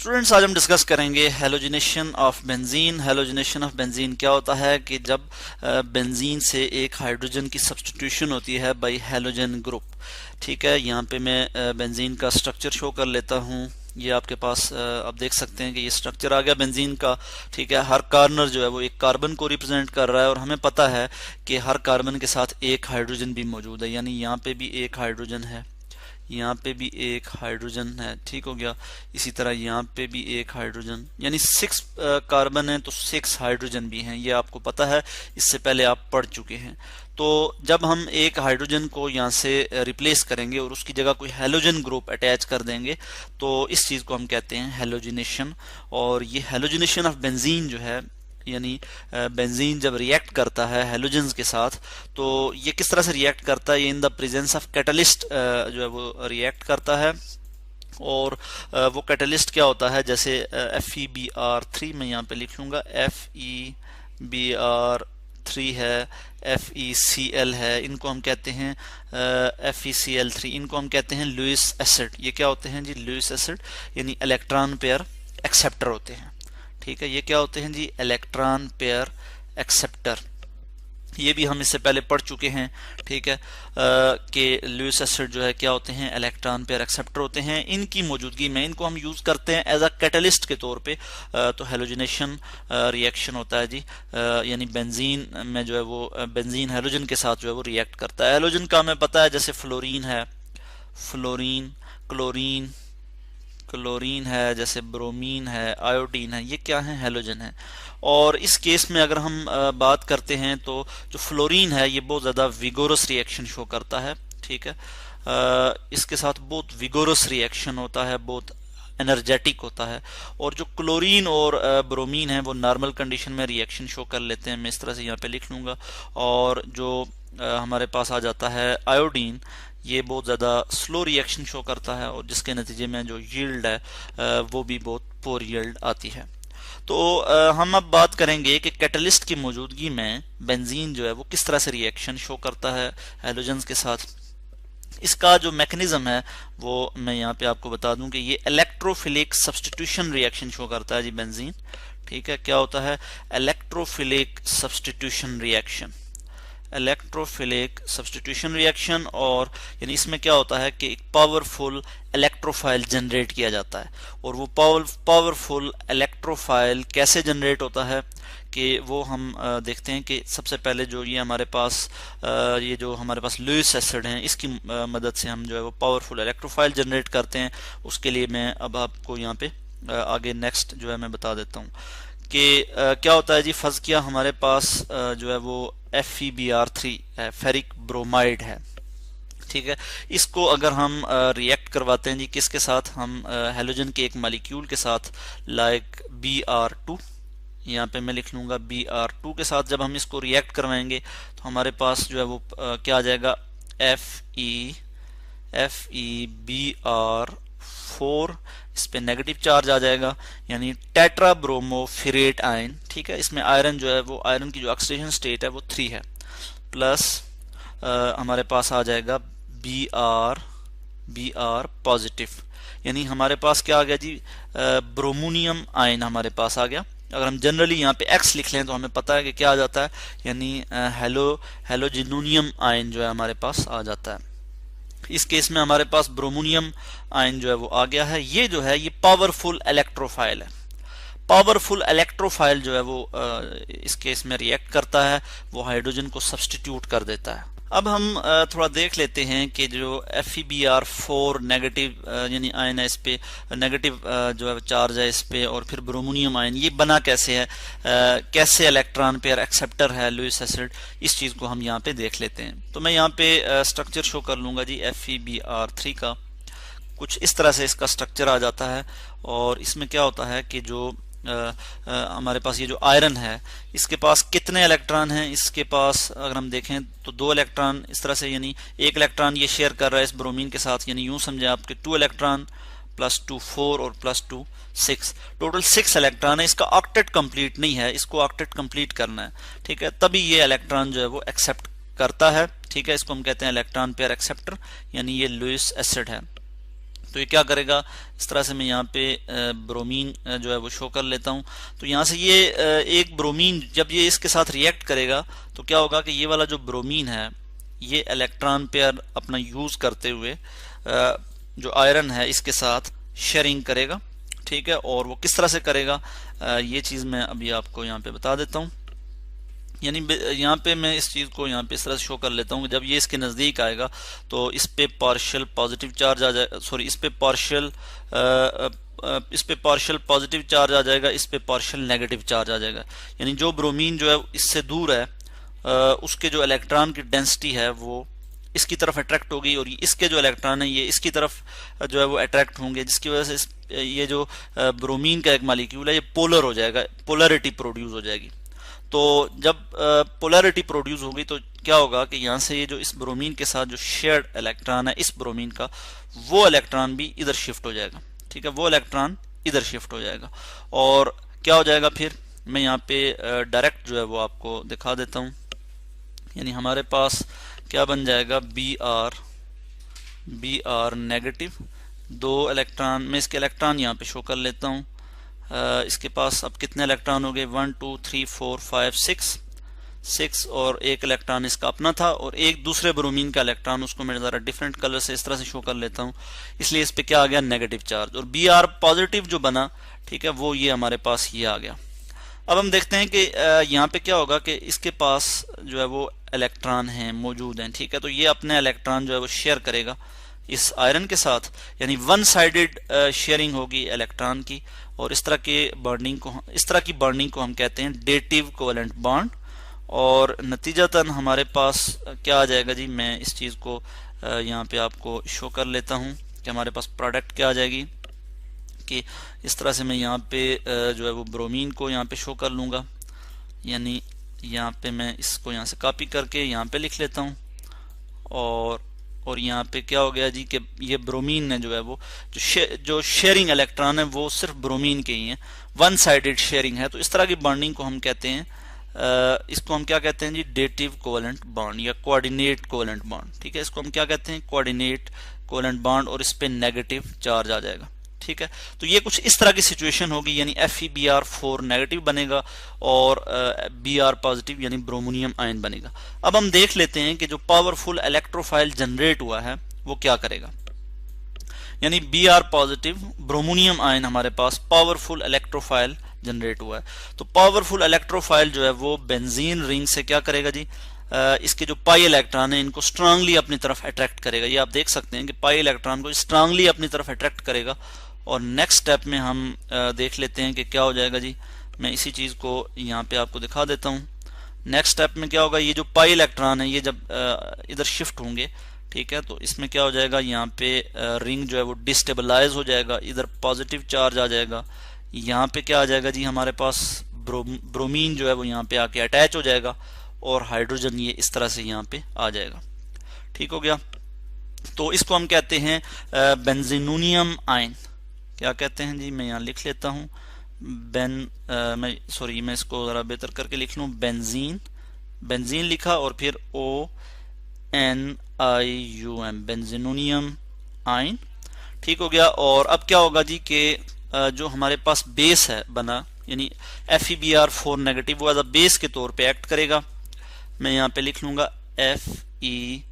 Students, आज हम discuss करेंगे halogenation of benzene. Halogenation of benzene क्या होता है कि जब बेंजीन से एक हाइड्रोजन की सब्स्टिट्यूशन होती है बाय हैलोजन ग्रुप। ठीक है, यहाँ पे मैं बेंजीन का स्ट्रक्चर शो कर लेता हूँ। ये आपके पास आप देख सकते हैं कि ये स्ट्रक्चर आ गया बेंजीन का। ठीक है, हर कार्नर जो है वो एक कार्बन को रिप्रेजेंट कर रहा है और हमें पता है कि हर कार्बन के साथ एक हाइड्रोजन भी मौजूद है, यानी यहाँ पे भी एक हाइड्रोजन है, यहाँ पे भी एक हाइड्रोजन है। ठीक हो गया। इसी तरह यहाँ पे भी एक हाइड्रोजन, यानी 6 कार्बन है तो 6 हाइड्रोजन भी हैं। ये आपको पता है, इससे पहले आप पढ़ चुके हैं। तो जब हम एक हाइड्रोजन को यहाँ से रिप्लेस करेंगे और उसकी जगह कोई हैलोजन ग्रुप अटैच कर देंगे तो इस चीज़ को हम कहते हैं हैलोजिनेशन। और ये हैलोजिनेशन ऑफ बेंजीन जो है, यानी बेंजीन जब रिएक्ट करता है हैलोजेंस के साथ, तो ये किस तरह से रिएक्ट करता है, ये in the presence of catalyst जो है वो रिएक्ट करता है। और वो कैटलिस्ट क्या होता है, जैसे FeBr3 मैं यहाँ पे लिख लूँगा, FeBr3 है, FeCl है, इनको हम कहते हैं FeCl3, इनको हम कहते हैं लुईस एसिड। ये क्या होते हैं जी? लुईस एसिड, यानी इलेक्ट्रॉन पेयर एक्सेप्टर होते हैं। ठीक है, ये क्या होते हैं जी? Electron pair acceptor. ये भी हम इससे पहले पढ़ चुके हैं। ठीक है, कि लुईस एसिड जो है क्या होते हैं? इलेक्ट्रॉन पेयर एक्सेप्टर होते हैं। इनकी मौजूदगी में इनको हम यूज करते हैं एज अ कैटलिस्ट के तौर पे। तो हैलोजिनेशन रिएक्शन होता है जी, यानी बेंजीन में जो है वो बेंजीन हैलोजन के साथ जो है वो रिएक्ट करता है। हैलोजन का हमें पता है, जैसे फ्लोरीन है, फ्लोरीन, क्लोरीन, क्लोरीन है, जैसे ब्रोमीन है, आयोडीन है, ये क्या है? हैलोजन है। और इस केस में अगर हम बात करते हैं तो जो फ्लोरीन है ये बहुत ज़्यादा विगोरस रिएक्शन शो करता है। ठीक है, इसके साथ बहुत विगोरस रिएक्शन होता है, बहुत एनर्जेटिक होता है। और जो क्लोरीन और ब्रोमीन है वो नॉर्मल कंडीशन में रिएक्शन शो कर लेते हैं। मैं इस तरह से यहाँ पे लिख लूँगा। और जो हमारे पास आ जाता है आयोडीन, ये बहुत ज़्यादा स्लो रिएक्शन शो करता है और जिसके नतीजे में जो यील्ड है वो भी बहुत पोर यील्ड आती है। तो हम अब बात करेंगे कि कैटलिस्ट की मौजूदगी में बेंजीन जो है वो किस तरह से रिएक्शन शो करता है हैलोजेंस के साथ। इसका जो मैकेनिज्म है वो मैं यहाँ पे आपको बता दूं कि ये इलेक्ट्रोफिलिक सब्स्टिट्यूशन रिएक्शन शो करता है जी बेंजीन। ठीक है, क्या होता है? Electrophilic substitution reaction, electrophilic substitution reaction. और यानी इसमें क्या होता है कि एक पावरफुल इलेक्ट्रोफाइल जनरेट किया जाता है। और वो पावरफुल इलेक्ट्रोफाइल कैसे जनरेट होता है कि वो हम देखते हैं कि सबसे पहले जो ये हमारे पास ये जो हमारे पास लुईस एसिड हैं, इसकी मदद से हम जो है वो पावरफुल इलेक्ट्रोफाइल जनरेट करते हैं। उसके लिए मैं अब आपको यहाँ पे आगे नेक्स्ट जो है मैं बता देता हूँ कि क्या होता है जी। फर्ज किया हमारे पास जो है वो FeBr3 फेरिक ब्रोमाइड है। ठीक है, इसको अगर हम रिएक्ट करवाते हैं जी किसके साथ? हम हैलोजन के एक मॉलिक्यूल के साथ, लाइक Br2, यहाँ पे मैं लिख लूँगा Br2 के साथ। जब हम इसको रिएक्ट करवाएंगे तो हमारे पास जो है वो क्या आ जाएगा? FeBr4, इस पे नेगेटिव चार्ज आ जाएगा, यानी टेट्राब्रोमोफिरेट आयन। ठीक है, इसमें आयरन जो है वो, आयरन की जो ऑक्सीडेशन स्टेट है वो 3 है, प्लस हमारे पास आ जाएगा Br पॉजिटिव, यानी हमारे पास क्या आ गया जी? ब्रोमोनियम आयन हमारे पास आ गया। अगर हम जनरली यहाँ पे X लिख लें तो हमें पता है कि क्या आ जाता है, यानी हैलोजिनोनियम आयन जो है हमारे पास आ जाता है। इस केस में हमारे पास ब्रोमोनियम आयन जो है वो आ गया है। ये जो है ये पावरफुल इलेक्ट्रोफाइल है। पावरफुल इलेक्ट्रोफाइल जो है वो इस केस में रिएक्ट करता है, वो हाइड्रोजन को सब्स्टिट्यूट कर देता है। अब हम थोड़ा देख लेते हैं कि जो FeBr4 नेगेटिव यानी आयन है, इस पे नेगेटिव जो है चार्ज है इस पे, और फिर ब्रोमोनियम आयन ये बना कैसे है, कैसे इलेक्ट्रॉन पेयर एक्सेप्टर है लुईस एसिड, इस चीज़ को हम यहाँ पे देख लेते हैं। तो मैं यहाँ पे स्ट्रक्चर शो कर लूँगा जी FeBr3 का। कुछ इस तरह से इसका स्ट्रक्चर आ जाता है। और इसमें क्या होता है कि जो हमारे पास ये जो आयरन है, इसके पास कितने इलेक्ट्रॉन हैं? इसके पास अगर हम देखें तो 2 इलेक्ट्रॉन इस तरह से, यानी एक इलेक्ट्रॉन ये शेयर कर रहा है इस ब्रोमीन के साथ, यानी यूं समझे आपके 2 इलेक्ट्रॉन प्लस 2 4 और प्लस 2 6, टोटल 6 इलेक्ट्रॉन है। इसका ऑक्टेट कंप्लीट नहीं है, इसको ऑक्टेट कंप्लीट करना है। ठीक है, तभी ये इलेक्ट्रॉन जो है वो एक्सेप्ट करता है। ठीक है, इसको हम कहते हैं इलेक्ट्रॉन पेयर एक्सेप्टर, यानी ये लुईस एसिड है। तो ये क्या करेगा, इस तरह से मैं यहाँ पे ब्रोमीन जो है वो शो कर लेता हूँ। तो यहाँ से ये एक ब्रोमीन जब ये इसके साथ रिएक्ट करेगा तो क्या होगा कि ये वाला जो ब्रोमीन है ये इलेक्ट्रॉन पेयर अपना यूज करते हुए जो आयरन है इसके साथ शेयरिंग करेगा, ठीक है। और वो किस तरह से करेगा ये चीज मैं अभी आपको यहाँ पे बता देता हूँ। यानी यहाँ पे मैं इस चीज को यहाँ पे इस तरह से शो कर लेता हूँ, जब ये इसके नजदीक आएगा तो इस पे पार्शियल पॉजिटिव चार्ज आ जाएगा, सॉरी इस पे पार्शियल पॉजिटिव चार्ज आ जाएगा, इस पे पार्शियल नेगेटिव चार्ज आ जाएगा। यानी जो ब्रोमीन जो है इससे दूर है उसके जो इलेक्ट्रॉन की डेंसिटी है वो इसकी तरफ अट्रैक्ट होगी और इसके जो इलेक्ट्रॉन है ये इसकी तरफ जो है वो अट्रैक्ट होंगे, जिसकी वजह से ये जो ब्रोमीन का एक मॉलिक्यूल है ये पोलर हो जाएगा, पोलरिटी प्रोड्यूस हो जाएगी। तो जब पोलरिटी प्रोड्यूस होगी तो क्या होगा कि यहाँ से ये जो इस ब्रोमीन के साथ जो शेयर्ड इलेक्ट्रॉन है इस ब्रोमीन का, वो इलेक्ट्रॉन भी इधर शिफ्ट हो जाएगा, ठीक है, वो इलेक्ट्रॉन इधर शिफ्ट हो जाएगा। और क्या हो जाएगा फिर मैं यहाँ पे डायरेक्ट जो है वो आपको दिखा देता हूँ। यानी हमारे पास क्या बन जाएगा, बी आर नेगेटिव, 2 इलेक्ट्रॉन, मैं इसके इलेक्ट्रॉन यहाँ पे शो कर लेता हूँ। इसके पास अब कितने इलेक्ट्रॉन हो गए, 1 2 3 4 5 6 और एक इलेक्ट्रॉन इसका अपना था और एक दूसरे ब्रोमीन का इलेक्ट्रॉन, उसको मैं जरा डिफरेंट कलर से इस तरह से शो कर लेता हूँ, इसलिए इस पे क्या आ गया, नेगेटिव चार्ज। और बी आर पॉजिटिव जो बना, ठीक है, वो ये हमारे पास ये आ गया। अब हम देखते हैं कि यहाँ पे क्या होगा कि इसके पास जो है वो इलेक्ट्रॉन हैं मौजूद हैं, ठीक है। तो ये अपने इलेक्ट्रॉन जो है वो शेयर करेगा इस आयरन के साथ, यानी वन साइडेड शेयरिंग होगी इलेक्ट्रॉन की। और इस तरह की बॉन्डिंग को हम कहते हैं डेटिव कोवेलेंट बॉन्ड। और नतीजतन हमारे पास क्या आ जाएगा जी, मैं इस चीज को यहाँ पे आपको शो कर लेता हूँ कि हमारे पास प्रोडक्ट क्या आ जाएगी, कि इस तरह से मैं यहाँ पे जो है वो ब्रोमीन को यहाँ पे शो कर लूँगा। यानी यहाँ पे मैं इसको यहाँ से कॉपी करके यहाँ पे लिख लेता हूँ और यहाँ पे क्या हो गया जी कि ये ब्रोमीन ने जो है वो जो शेयरिंग इलेक्ट्रॉन है वो सिर्फ ब्रोमीन के ही हैं, वन साइडेड शेयरिंग है। तो इस तरह की बॉन्डिंग को हम कहते हैं, इसको हम क्या कहते हैं जी, डेटिव कोवेलेंट बॉन्ड या कोऑर्डिनेट कोवेलेंट बॉन्ड, ठीक है। इसको हम क्या कहते हैं, कोऑर्डिनेट कोवेलेंट बॉन्ड, और इस पे नेगेटिव चार्ज आ जाएगा, ठीक है। तो ये कुछ इस तरह की सिचुएशन होगी, यानी FeBr4 नेगेटिव बनेगा और Br पॉजिटिव यानी ब्रोमोनियम आयन बनेगा। अब हम देख लेते हैं कि जो पावरफुल इलेक्ट्रोफाइल जनरेट हुआ है वो क्या करेगा। यानी Br पॉजिटिव ब्रोमोनियम आयन हमारे पास पावरफुल इलेक्ट्रोफाइल जनरेट हुआ है। तो पावरफुल इलेक्ट्रोफाइल जो है वो बेंजीन रिंग से क्या करेगा जी, इसके जो पाई इलेक्ट्रॉन है इनको स्ट्रांगली अपनी तरफ अट्रैक्ट करेगा। ये आप देख सकते हैं कि पाई इलेक्ट्रॉन को स्ट्रांगली अपनी तरफ अट्रैक्ट करेगा। और नेक्स्ट स्टेप में हम देख लेते हैं कि क्या हो जाएगा जी, मैं इसी चीज को यहाँ पे आपको दिखा देता हूँ। नेक्स्ट स्टेप में क्या होगा, ये जो पाई इलेक्ट्रॉन है ये जब इधर शिफ्ट होंगे, ठीक है, तो इसमें क्या हो जाएगा, यहाँ पे रिंग जो है वो डिस्टेबलाइज हो जाएगा, इधर पॉजिटिव चार्ज आ जाएगा। यहाँ पे क्या आ जाएगा जी, हमारे पास ब्रोमीन जो है वो यहाँ पे आके अटैच हो जाएगा और हाइड्रोजन ये इस तरह से यहाँ पे आ जाएगा, ठीक हो गया। तो इसको हम कहते हैं बेंजीनोनियम आयन। क्या कहते हैं जी, मैं यहाँ लिख लेता हूँ मैं इसको जरा बेहतर करके लिख लूँ, बेंजीन लिखा और फिर ONIUM बेंजीनोनियम आयन, ठीक हो गया। और अब क्या होगा जी कि जो हमारे पास बेस है बना, यानी FeBr4 नेगेटिव, वो एज अ बेस के तौर पे एक्ट करेगा। मैं यहाँ पे लिख लूंगा FeBr4,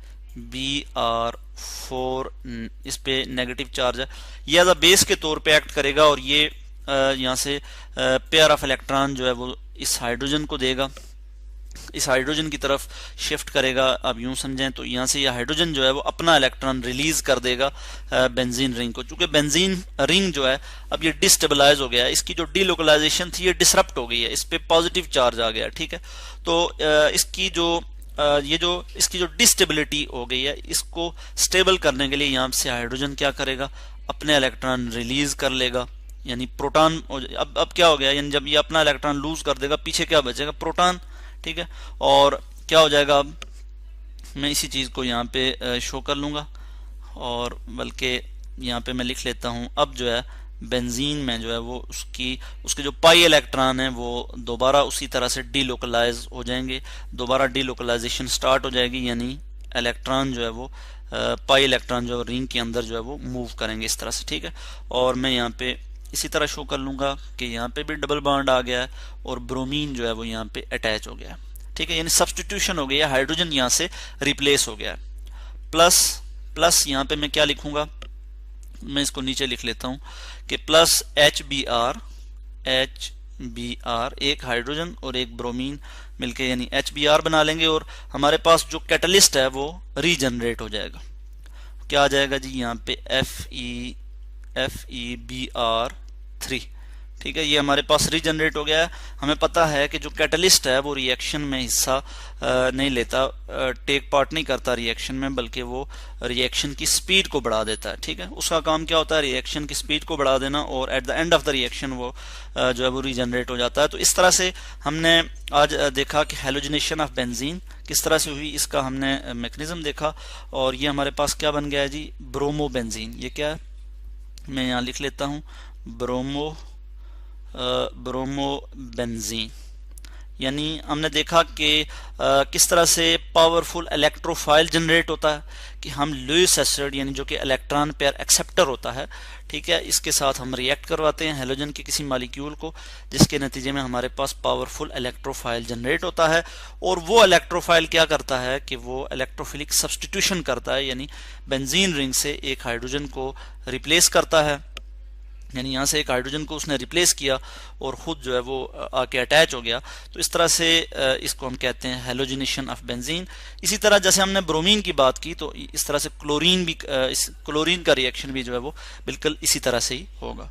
इस पे नेगेटिव चार्ज है, ये एज अ बेस के तौर पे एक्ट करेगा और ये यहाँ से पेयर ऑफ इलेक्ट्रॉन जो है वो इस हाइड्रोजन को देगा, इस हाइड्रोजन की तरफ शिफ्ट करेगा। अब यूं समझें तो यहाँ से ये हाइड्रोजन जो है वो अपना इलेक्ट्रॉन रिलीज कर देगा बेंजीन रिंग को। चूंकि बेंजीन रिंग जो है अब ये डिस्टेबलाइज हो गया है, इसकी जो डीलोकलाइजेशन थी ये डिसरप्ट हो गई है, इस पे पॉजिटिव चार्ज आ गया, ठीक है। तो इसकी जो डिस्टेबिलिटी हो गई है, इसको स्टेबल करने के लिए यहाँ से हाइड्रोजन क्या करेगा, अपने इलेक्ट्रॉन रिलीज कर लेगा, यानी प्रोटॉन। अब क्या हो गया, यानी जब ये अपना इलेक्ट्रॉन लूज कर देगा, पीछे क्या बचेगा, प्रोटॉन, ठीक है। और क्या हो जाएगा, अब मैं इसी चीज को यहाँ पे शो कर लूंगा और बल्कि यहाँ पे मैं लिख लेता हूँ। अब जो है बेंजीन में जो है वो उसके जो पाई इलेक्ट्रॉन है वो दोबारा उसी तरह से डीलोकलाइज हो जाएंगे, दोबारा डीलोकलाइजेशन स्टार्ट हो जाएगी, यानी इलेक्ट्रॉन जो है वो पाई इलेक्ट्रॉन जो रिंग के अंदर जो है वो मूव करेंगे इस तरह से, ठीक है। और मैं यहाँ पे इसी तरह शो कर लूंगा कि यहाँ पे भी डबल बॉन्ड आ गया है और ब्रोमीन जो है वो यहाँ पे अटैच हो गया है, ठीक है, यानी सब्स्टिट्यूशन हो गया, हाइड्रोजन यहाँ से रिप्लेस हो गया है। प्लस प्लस यहाँ पे मैं क्या लिखूंगा, मैं इसको नीचे लिख लेता हूं कि प्लस HBr, एक हाइड्रोजन और एक ब्रोमीन मिलके यानी HBr बना लेंगे और हमारे पास जो कैटलिस्ट है वो रीजनरेट हो जाएगा। क्या आ जाएगा जी यहाँ पे FeBr3, ठीक है, ये हमारे पास रीजनरेट हो गया है। हमें पता है कि जो कैटलिस्ट है वो रिएक्शन में हिस्सा नहीं लेता, टेक पार्ट नहीं करता रिएक्शन में, बल्कि वो रिएक्शन की स्पीड को बढ़ा देता है, ठीक है। उसका काम क्या होता है, रिएक्शन की स्पीड को बढ़ा देना, और at the end of the reaction वो जो है वो रीजनरेट हो जाता है। तो इस तरह से हमने आज देखा कि हैलोजिनेशन ऑफ बेंजीन किस तरह से हुई, इसका हमने मैकेनिज्म देखा। और ये हमारे पास क्या बन गया है जी, ब्रोमो बेंजीन। ये क्या है, मैं यहाँ लिख लेता हूँ, ब्रोमोबेंजीन। यानी हमने देखा कि किस तरह से पावरफुल इलेक्ट्रोफाइल जनरेट होता है कि हम लुईस एसिड यानी जो कि इलेक्ट्रॉन पेयर एक्सेप्टर होता है, ठीक है, इसके साथ हम रिएक्ट करवाते हैं हैलोजन के किसी मॉलिक्यूल को, जिसके नतीजे में हमारे पास पावरफुल इलेक्ट्रोफाइल जनरेट होता है। और वो इलेक्ट्रोफाइल क्या करता है कि वो इलेक्ट्रोफिलिक सब्स्टिट्यूशन करता है, यानी बेंजीन रिंग से एक हाइड्रोजन को रिप्लेस करता है, यानी यहाँ से एक हाइड्रोजन को उसने रिप्लेस किया और खुद जो है वो आके अटैच हो गया। तो इस तरह से इसको हम कहते हैं हैलोजिनेशन ऑफ बेंजीन। इसी तरह जैसे हमने ब्रोमीन की बात की, तो इस तरह से क्लोरीन का रिएक्शन भी जो है वो बिल्कुल इसी तरह से ही होगा।